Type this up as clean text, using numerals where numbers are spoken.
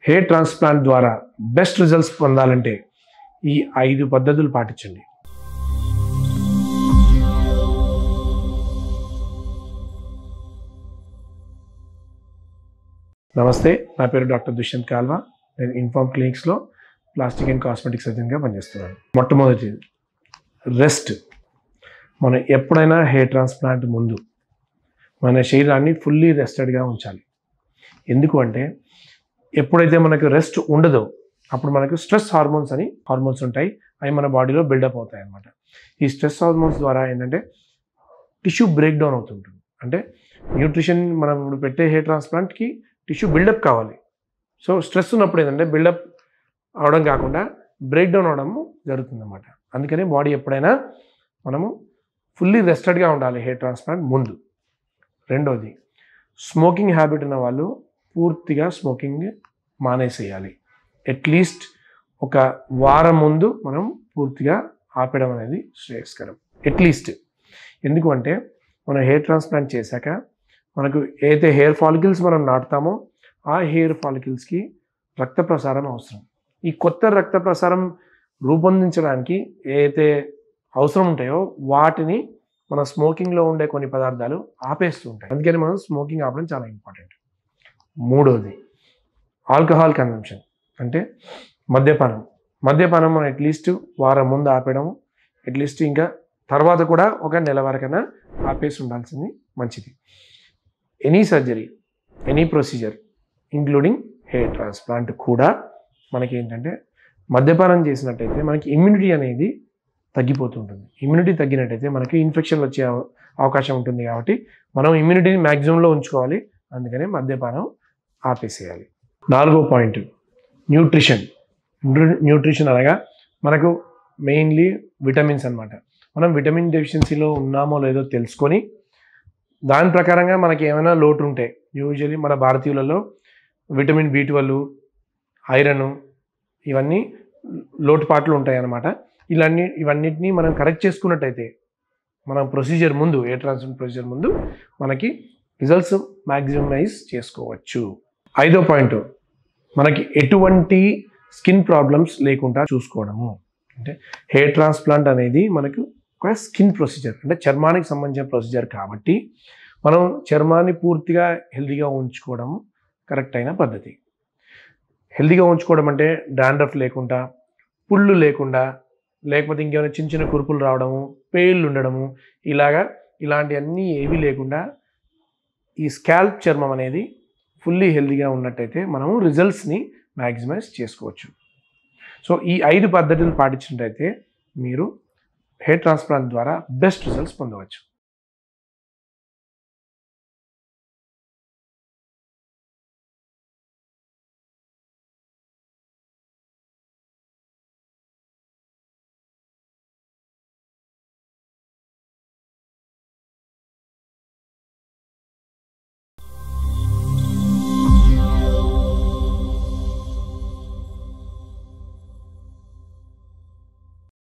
Hair transplant ద్వారా best results పొందాలంటే ఈ 5 పద్ధతులు పాటించండి. నమస్తే, నా పేరు డాక్టర్ దుష్యంత్ కాల్వా. నేను ఇన్ఫార్మ్ క్లినిక్స్లో ప్లాస్టిక్ అండ్ కాస్మెటిక్ సర్జన్గా పనిచేస్తున్నాను. మొట్టమొదటిది రెస్ట్. మనం ఎప్పుడైనా హెయిర్ ట్రాన్స్ప్లాంట్ ముందు మన శరీరాన్ని ఫుల్లీ రెస్టెడ్గా ఉంచాలి. ఎందుకు అంటే ఎప్పుడైతే మనకు రెస్ట్ ఉండదో అప్పుడు మనకు స్ట్రెస్ హార్మోన్స్ ఉంటాయి. అవి మన బాడీలో బిల్డప్ అవుతాయి అన్నమాట. ఈ స్ట్రెస్ హార్మోన్స్ ద్వారా ఏంటంటే టిష్యూ బ్రేక్ డౌన్ అవుతుంటుంది. అంటే న్యూట్రిషన్ మనం ఇప్పుడు పెట్టే హెయిర్ ట్రాన్స్ప్లాంట్కి టిష్యూ బిల్డప్ కావాలి. సో స్ట్రెస్ ఉన్నప్పుడు ఏంటంటే బిల్డప్ అవడం కాకుండా బ్రేక్ డౌన్ అవడము జరుగుతుందన్నమాట. అందుకని బాడీ ఎప్పుడైనా మనము ఫుల్లీ రెస్టెడ్గా ఉండాలి హెయిర్ ట్రాన్స్ప్లాంట్ ముందు. రెండోది, స్మోకింగ్ హ్యాబిట్ ఉన్న వాళ్ళు పూర్తిగా స్మోకింగ్ మానేసేయాలి. అట్లీస్ట్ ఒక వారం ముందు మనం పూర్తిగా ఆపేయడం అనేది శ్రేయస్కరం. అట్లీస్ట్ ఎందుకు అంటే మనం హెయిర్ ట్రాన్స్ప్లాంట్ చేశాక మనకు ఏదైతే హెయిర్ ఫాలికల్స్ మనం నాటుతామో ఆ హెయిర్ ఫాలికల్స్కి రక్త ప్రసారం అవసరం. ఈ కొత్త రక్త ప్రసారం రూపొందించడానికి ఏదైతే అవసరం ఉంటాయో వాటిని మన స్మోకింగ్లో ఉండే కొన్ని పదార్థాలు ఆపేస్తూ ఉంటాయి. అందుకని మనం స్మోకింగ్ ఆపడం చాలా ఇంపార్టెంట్. మూడోది, ఆల్కహాల్ కన్జంప్షన్ అంటే మద్యపానం మనం అట్లీస్ట్ వారం ముందు ఆపేయడం, అట్లీస్ట్ ఇంకా తర్వాత కూడా ఒక నెల వరకైనా ఆపేసి ఉండాల్సింది మంచిది. Any surgery, any procedure including hair transplant కూడా మనకి ఏంటంటే మద్యపానం చేసినట్టయితే మనకి ఇమ్యూనిటీ అనేది తగ్గిపోతుంటుంది. ఇమ్యూనిటీ తగ్గినట్టయితే మనకి ఇన్ఫెక్షన్ వచ్చే అవకాశం ఉంటుంది. కాబట్టి మనం ఇమ్యూనిటీని మ్యాక్సిమంలో ఉంచుకోవాలి. అందుకనే మద్యపానం ఆపేసేయాలి. 4వ పాయింట్, న్యూట్రిషన్ అనగా మనకు మెయిన్లీ విటమిన్స్ అన్నమాట. మనం విటమిన్ డెఫిషియన్సీలో ఉన్నామో లేదో తెలుసుకొని దాని ప్రకారంగా మనకి ఏమైనా లోటు ఉంటే, యూజువల్లీ మన భారతీయులలో విటమిన్ B12, ఐరన్ ఇవన్నీ లోటుపాట్లు ఉంటాయి అన్నమాట. ఇవన్నిటిని మనం కరెక్ట్ చేసుకున్నట్టయితే మనం ప్రొసీజర్ ముందు, హెయిర్ ట్రాన్స్ప్లాంట్ ప్రొసీజర్ ముందు మనకి రిజల్ట్స్ మ్యాక్సిమైజ్ చేసుకోవచ్చు. 5వ పాయింట్, మనకి ఎటువంటి స్కిన్ ప్రాబ్లమ్స్ లేకుండా చూసుకోవడము. అంటే హెయిర్ ట్రాన్స్ప్లాంట్ అనేది మనకు ఒక స్కిన్ ప్రొసీజర్, అంటే చర్మానికి సంబంధించిన ప్రొసీజర్ కాబట్టి మనం చర్మాన్ని పూర్తిగా హెల్తీగా ఉంచుకోవడము కరెక్ట్ అయిన పద్ధతి. హెల్తీగా ఉంచుకోవడం అంటే డాండ్రఫ్ లేకుండా, పుళ్ళు లేకుండా, లేకపోతే ఇంకేమైనా చిన్న చిన్న కురుపులు రావడము, పేళ్ళు ఉండడము, ఇలాంటివన్నీ ఏవి లేకుండా ఈ స్కాల్ప్ చర్మం అనేది ఫుల్లీ హెల్తీగా ఉన్నట్టయితే మనము రిజల్ట్స్ని మ్యాక్సిమైజ్ చేసుకోవచ్చు. సో ఈ 5 పద్ధతులు పాటించినట్టయితే మీరు హెయిర్ ట్రాన్స్ప్లాంట్ ద్వారా బెస్ట్ రిజల్ట్స్ పొందవచ్చు.